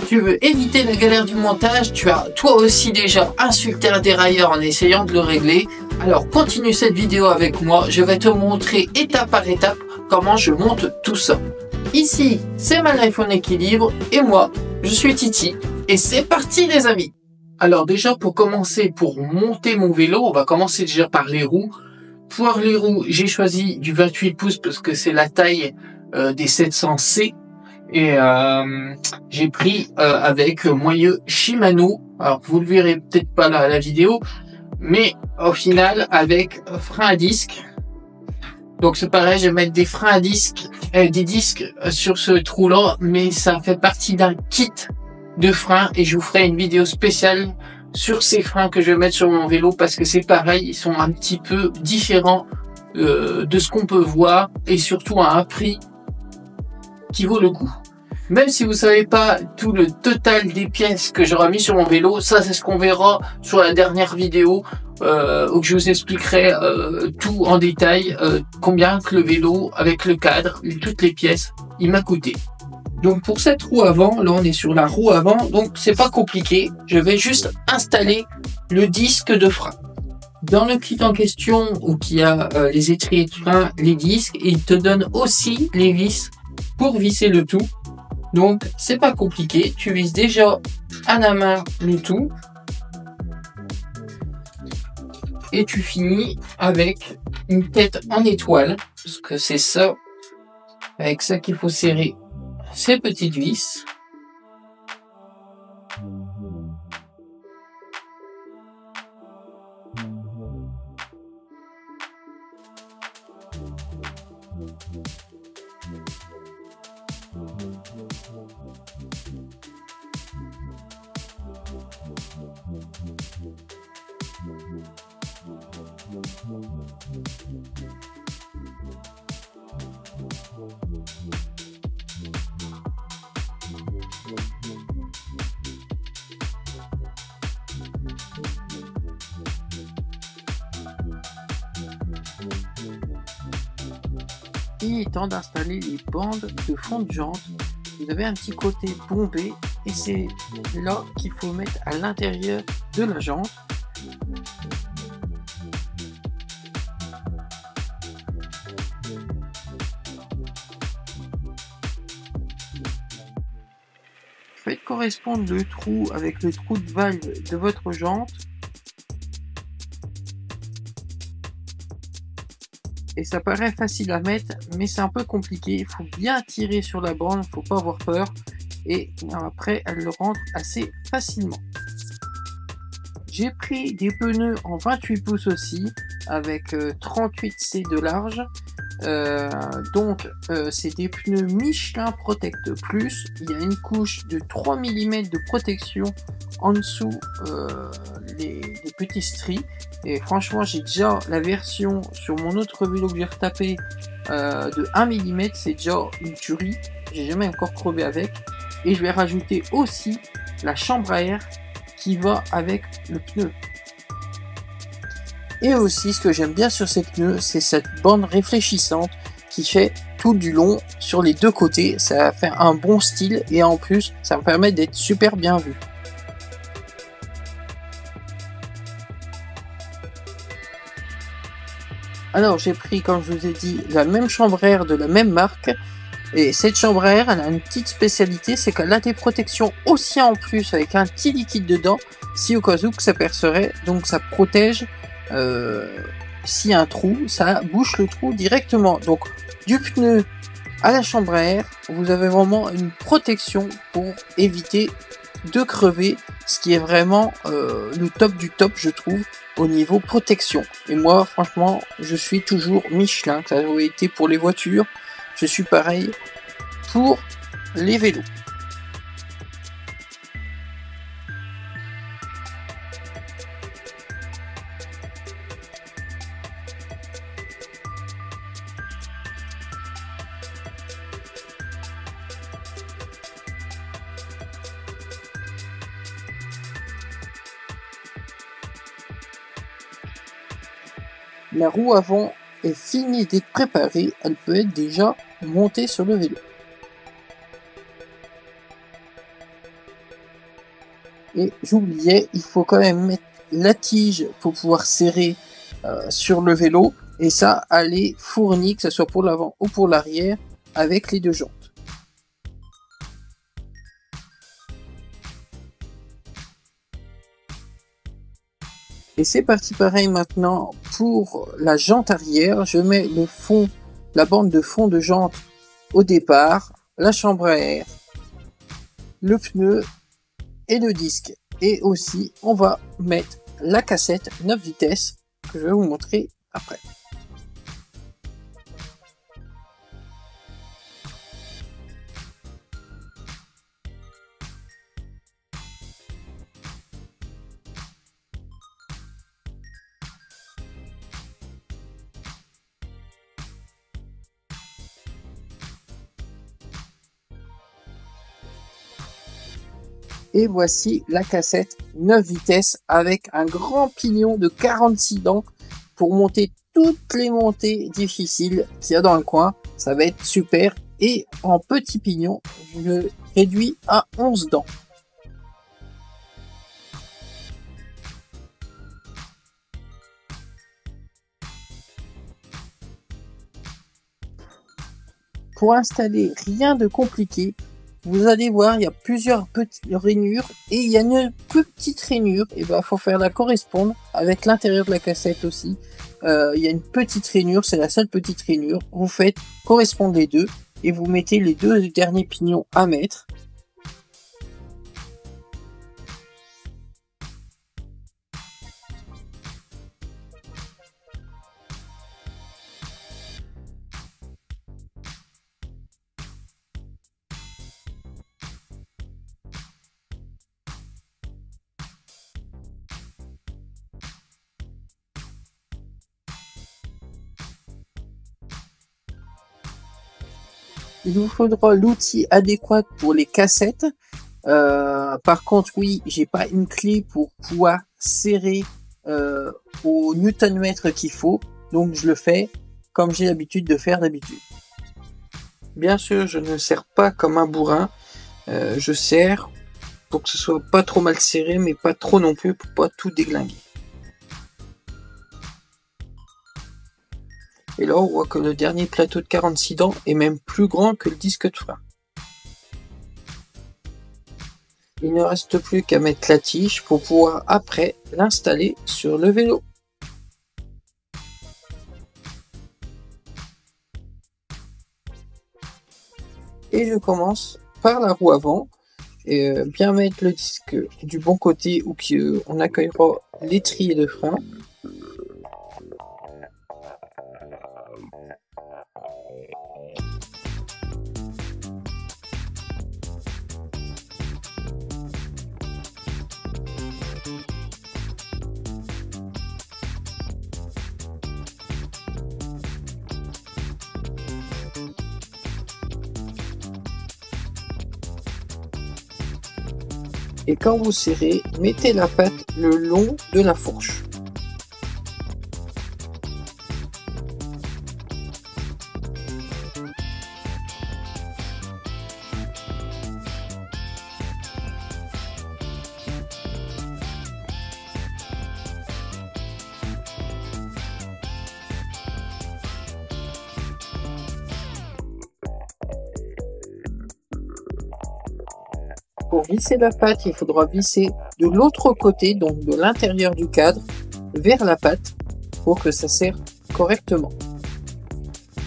tu veux éviter la galère du montage, tu as toi aussi déjà insulté un dérailleur en essayant de le régler. Alors continue cette vidéo avec moi, je vais te montrer étape par étape comment je monte tout ça. Ici, c'est ma life en équilibre et moi, je suis Titi et c'est parti les amis. Alors déjà pour commencer, pour monter mon vélo, on va commencer déjà par les roues. Pour les roues, j'ai choisi du 28 pouces parce que c'est la taille des 700C. Et j'ai pris avec moyeu Shimano. Alors vous le verrez peut-être pas là à la vidéo, mais au final avec frein à disque. Donc c'est pareil, je vais mettre des freins à disque, des disques sur ce trou là, mais ça fait partie d'un kit de freins et je vous ferai une vidéo spéciale sur ces freins que je vais mettre sur mon vélo parce que c'est pareil, ils sont un petit peu différents de ce qu'on peut voir et surtout à un prix qui vaut le coup. Même si vous savez pas tout le total des pièces que j'aurai mis sur mon vélo, ça c'est ce qu'on verra sur la dernière vidéo où je vous expliquerai tout en détail, combien que le vélo avec le cadre, toutes les pièces, il m'a coûté. Donc pour cette roue avant, là on est sur la roue avant, donc c'est pas compliqué, je vais juste installer le disque de frein. Dans le kit en question où il y a les étriers de frein, les disques, il te donne aussi les vis pour visser le tout. Donc c'est pas compliqué, tu vises déjà à la main le tout et tu finis avec une tête en étoile parce que c'est ça, avec ça qu'il faut serrer ces petites vis. Il est temps d'installer les bandes de fond de jante. Vous avez un petit côté bombé et c'est là qu'il faut mettre à l'intérieur de la jante. Faites correspondre le trou avec le trou de valve de votre jante. Et ça paraît facile à mettre, mais c'est un peu compliqué. Il faut bien tirer sur la bande, il ne faut pas avoir peur. Et après, elle le rentre assez facilement. J'ai pris des pneus en 28 pouces aussi, avec 38C de large. C'est des pneus Michelin Protect Plus. Il y a une couche de 3 mm de protection en dessous les petits stries. Et franchement, j'ai déjà la version sur mon autre vélo que j'ai retapé de 1 mm. C'est déjà une tuerie. J'ai jamais encore crevé avec. Et je vais rajouter aussi la chambre à air qui va avec le pneu. Et aussi, ce que j'aime bien sur ces pneus, c'est cette bande réfléchissante qui fait tout du long sur les deux côtés. Ça fait un bon style et en plus, ça me permet d'être super bien vu. Alors, j'ai pris, comme je vous ai dit, la même chambre à air de la même marque. Et cette chambre à air, elle a une petite spécialité, c'est qu'elle a des protections aussi en plus avec un petit liquide dedans, si au cas où que ça percerait. Donc ça protège. S'il y a un trou, ça bouche le trou directement. Donc du pneu à la chambre à air, vous avez vraiment une protection pour éviter de crever, ce qui est vraiment le top du top, je trouve, au niveau protection. Et moi, franchement, je suis toujours Michelin, que ça a été pour les voitures, je suis pareil pour les vélos. La roue avant est finie d'être préparée, elle peut être déjà montée sur le vélo. Et j'oubliais, il faut quand même mettre la tige pour pouvoir serrer sur le vélo. Et ça, elle est fournie, que ce soit pour l'avant ou pour l'arrière, avec les deux jantes. Et c'est parti pareil maintenant pour la jante arrière. Je mets le fond, la bande de fond de jante au départ, la chambre à air, le pneu et le disque. Et aussi, on va mettre la cassette 9 vitesses que je vais vous montrer après. Et voici la cassette 9 vitesses avec un grand pignon de 46 dents pour monter toutes les montées difficiles qu'il y a dans le coin. Ça va être super. Et en petit pignon, je le réduis à 11 dents. Pour installer, rien de compliqué. Vous allez voir, il y a plusieurs petites rainures et il y a une plus petite rainure. Et ben, faut faire la correspondre avec l'intérieur de la cassette aussi. Il y a une petite rainure, c'est la seule petite rainure. Vous faites correspondre les deux et vous mettez les deux derniers pignons à mettre. Il vous faudra l'outil adéquat pour les cassettes. Par contre, oui, j'ai pas une clé pour pouvoir serrer au newton-mètre qu'il faut. Donc, je le fais comme j'ai l'habitude de faire d'habitude. Bien sûr, je ne serre pas comme un bourrin. Je serre pour que ce soit pas trop mal serré, mais pas trop non plus pour pas tout déglinguer. Et là, on voit que le dernier plateau de 46 dents est même plus grand que le disque de frein. Il ne reste plus qu'à mettre la tige pour pouvoir après l'installer sur le vélo. Et je commence par la roue avant et bien mettre le disque du bon côté où on accueillera l'étrier de frein. Et quand vous serrez, mettez la patte le long de la fourche. Pour visser la patte, il faudra visser de l'autre côté, donc de l'intérieur du cadre, vers la patte, pour que ça serre correctement.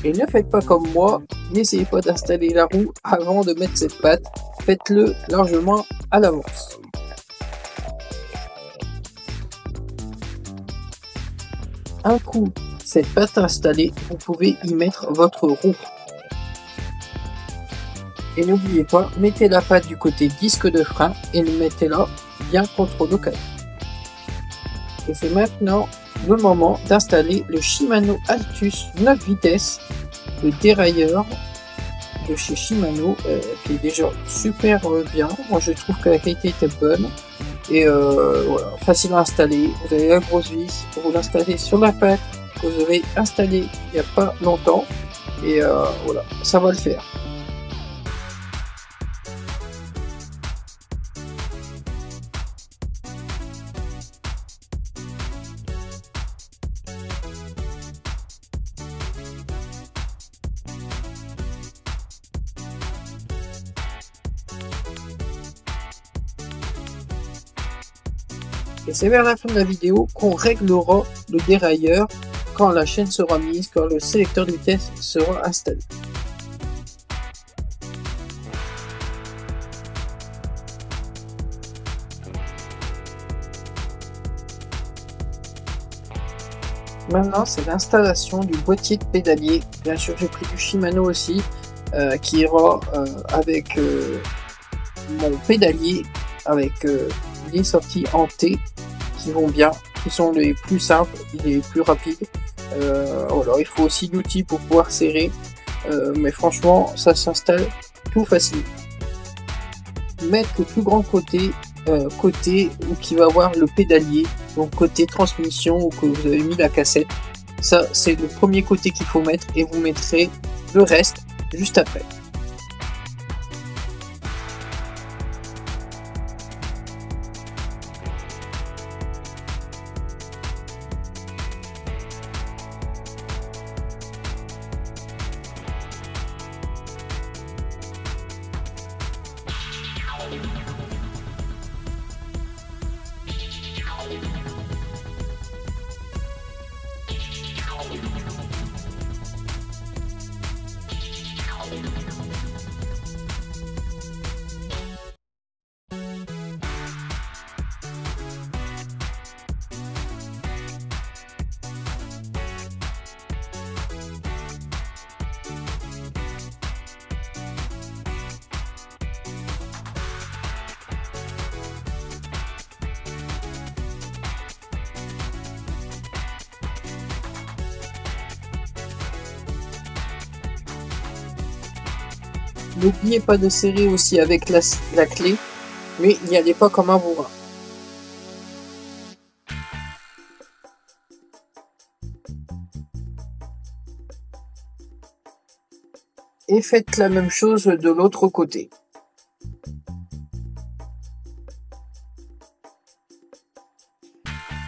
Et ne faites pas comme moi, n'essayez pas d'installer la roue avant de mettre cette patte, faites-le largement à l'avance. Un coup cette patte installée, vous pouvez y mettre votre roue. Et n'oubliez pas, mettez la patte du côté disque de frein et mettez-la bien contre le cadre. Et c'est maintenant le moment d'installer le Shimano Altus 9 vitesses, le dérailleur de chez Shimano, qui est déjà super bien. Moi je trouve que la qualité était bonne et voilà, facile à installer. Vous avez la grosse vis, vous l'installez sur la patte que vous avez installée il n'y a pas longtemps et voilà, ça va le faire. Et c'est vers la fin de la vidéo qu'on réglera le dérailleur quand la chaîne sera mise, quand le sélecteur de vitesse sera installé. Maintenant, c'est l'installation du boîtier de pédalier. Bien sûr, j'ai pris du Shimano aussi, qui ira avec mon pédalier, avec les sorties en T qui vont bien, qui sont les plus simples, les plus rapides. Voilà, il faut aussi l'outil pour pouvoir serrer, mais franchement, ça s'installe tout facile. Mettre le plus grand côté où qui va avoir le pédalier, donc côté transmission ou que vous avez mis la cassette, ça c'est le premier côté qu'il faut mettre et vous mettrez le reste juste après. N'oubliez pas de serrer aussi avec la clé, mais n'y allez pas comme un bourrin. Et faites la même chose de l'autre côté.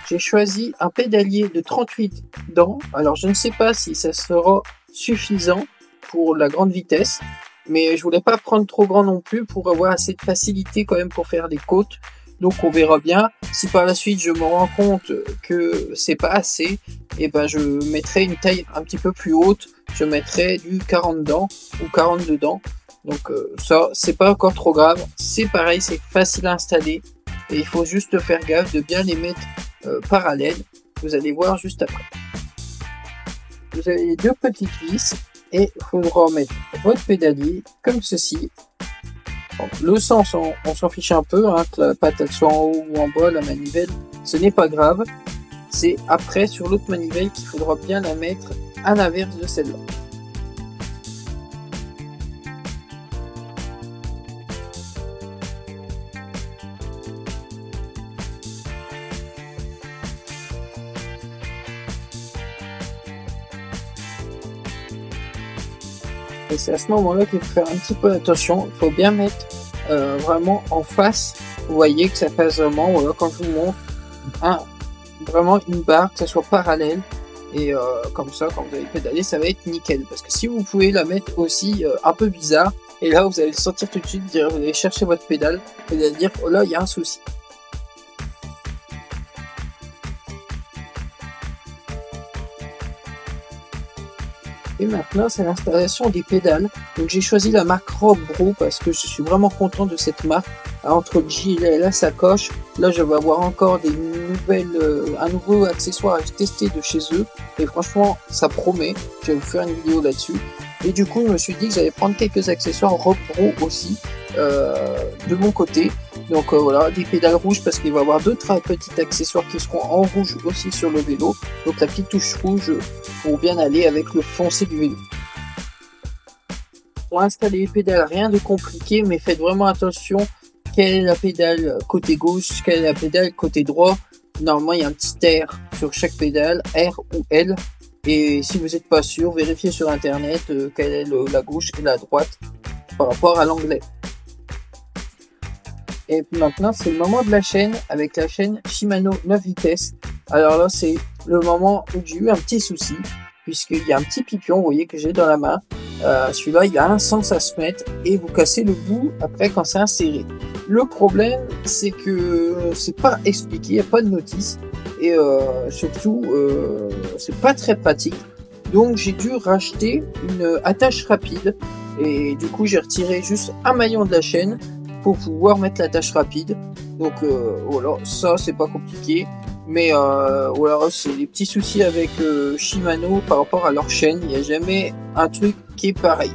J'ai choisi un pédalier de 38 dents. Alors je ne sais pas si ça sera suffisant pour la grande vitesse, mais je voulais pas prendre trop grand non plus pour avoir assez de facilité quand même pour faire des côtes. Donc on verra bien. Si par la suite je me rends compte que c'est pas assez, et ben je mettrai une taille un petit peu plus haute. Je mettrai du 40 dents ou 42 dents. Donc ça c'est pas encore trop grave. C'est pareil, c'est facile à installer et il faut juste faire gaffe de bien les mettre parallèles. Vous allez voir juste après. Vous avez les deux petites vis. Et il faudra mettre votre pédalier comme ceci. Donc, le sens, on s'en fiche un peu, hein, que la patte soit en haut ou en bas, la manivelle, ce n'est pas grave. C'est après sur l'autre manivelle qu'il faudra bien la mettre à l'inverse de celle-là. Et c'est à ce moment-là qu'il faut faire un petit peu attention. Il faut bien mettre vraiment en face. Vous voyez que ça passe vraiment. Voilà, quand je vous montre vraiment une barre, que ça soit parallèle. Et comme ça, quand vous allez pédaler, ça va être nickel. Parce que si vous pouvez la mettre aussi un peu bizarre, et là vous allez le sentir tout de suite, vous allez chercher votre pédale, et vous allez dire, oh là, il y a un souci. Et maintenant, c'est l'installation des pédales. Donc j'ai choisi la marque Robro parce que je suis vraiment content de cette marque. Entre le gilet et la sacoche, là je vais avoir encore des un nouveau accessoire à tester de chez eux. Et franchement, ça promet. Je vais vous faire une vidéo là-dessus. Et du coup, je me suis dit que j'allais prendre quelques accessoires Robro aussi de mon côté. Donc voilà, des pédales rouges parce qu'il va y avoir d'autres petits accessoires qui seront en rouge aussi sur le vélo. Donc la petite touche rouge pour bien aller avec le foncé du vélo. Pour installer les pédales, rien de compliqué, mais faites vraiment attention. Quelle est la pédale côté gauche, quelle est la pédale côté droit. Normalement, il y a un petit R sur chaque pédale, R ou L. Et si vous n'êtes pas sûr, vérifiez sur internet quelle est la gauche et la droite par rapport à l'anglais. Et maintenant, c'est le moment de la chaîne avec la chaîne Shimano 9 vitesses. Alors là, c'est le moment où j'ai eu un petit souci, puisqu'il y a un petit pipion, vous voyez, que j'ai dans la main. Celui-là, il a un sens à se mettre et vous cassez le bout après quand c'est inséré. Le problème, c'est que c'est pas expliqué, il n'y a pas de notice, et surtout, c'est pas très pratique. Donc j'ai dû racheter une attache rapide, et du coup j'ai retiré juste un maillon de la chaîne pour pouvoir mettre l'attache rapide. Donc voilà, ça c'est pas compliqué, mais voilà, c'est des petits soucis avec Shimano par rapport à leur chaîne. Il n'y a jamais un truc qui est pareil.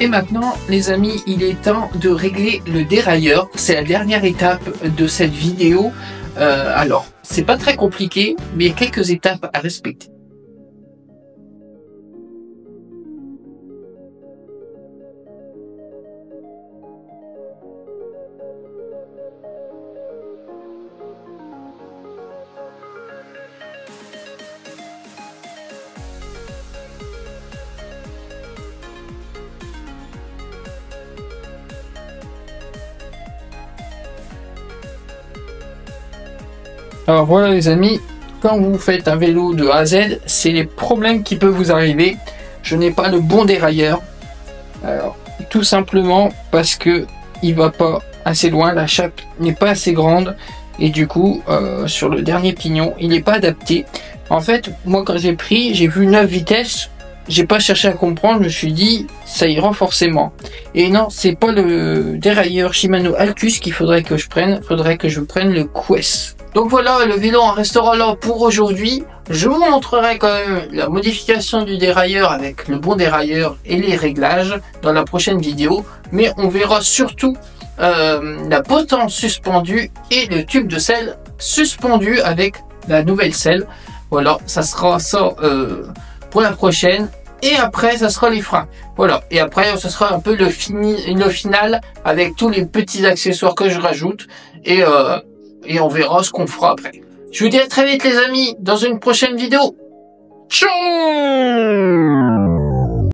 Et maintenant, les amis, il est temps de régler le dérailleur. C'est la dernière étape de cette vidéo. Alors, c'est pas très compliqué, mais il y a quelques étapes à respecter. Alors voilà les amis, quand vous faites un vélo de A à Z, c'est les problèmes qui peuvent vous arriver. Je n'ai pas le bon dérailleur. Alors, tout simplement parce que il va pas assez loin, la chape n'est pas assez grande et du coup sur le dernier pignon il n'est pas adapté. En fait, moi quand j'ai pris, j'ai vu 9 vitesses, j'ai pas cherché à comprendre, je me suis dit ça ira forcément. Et non, c'est pas le dérailleur Shimano Altus qu'il faudrait que je prenne, faudrait que je prenne le Quest. Donc voilà, le vélo en restera là pour aujourd'hui. Je vous montrerai quand même la modification du dérailleur avec le bon dérailleur et les réglages dans la prochaine vidéo. Mais on verra surtout la potence suspendue et le tube de selle suspendu avec la nouvelle selle. Voilà, ça sera ça pour la prochaine. Et après, ça sera les freins. Voilà. Et après, ça sera un peu le final avec tous les petits accessoires que je rajoute. Et on verra ce qu'on fera après. Je vous dis à très vite les amis, dans une prochaine vidéo. Ciao!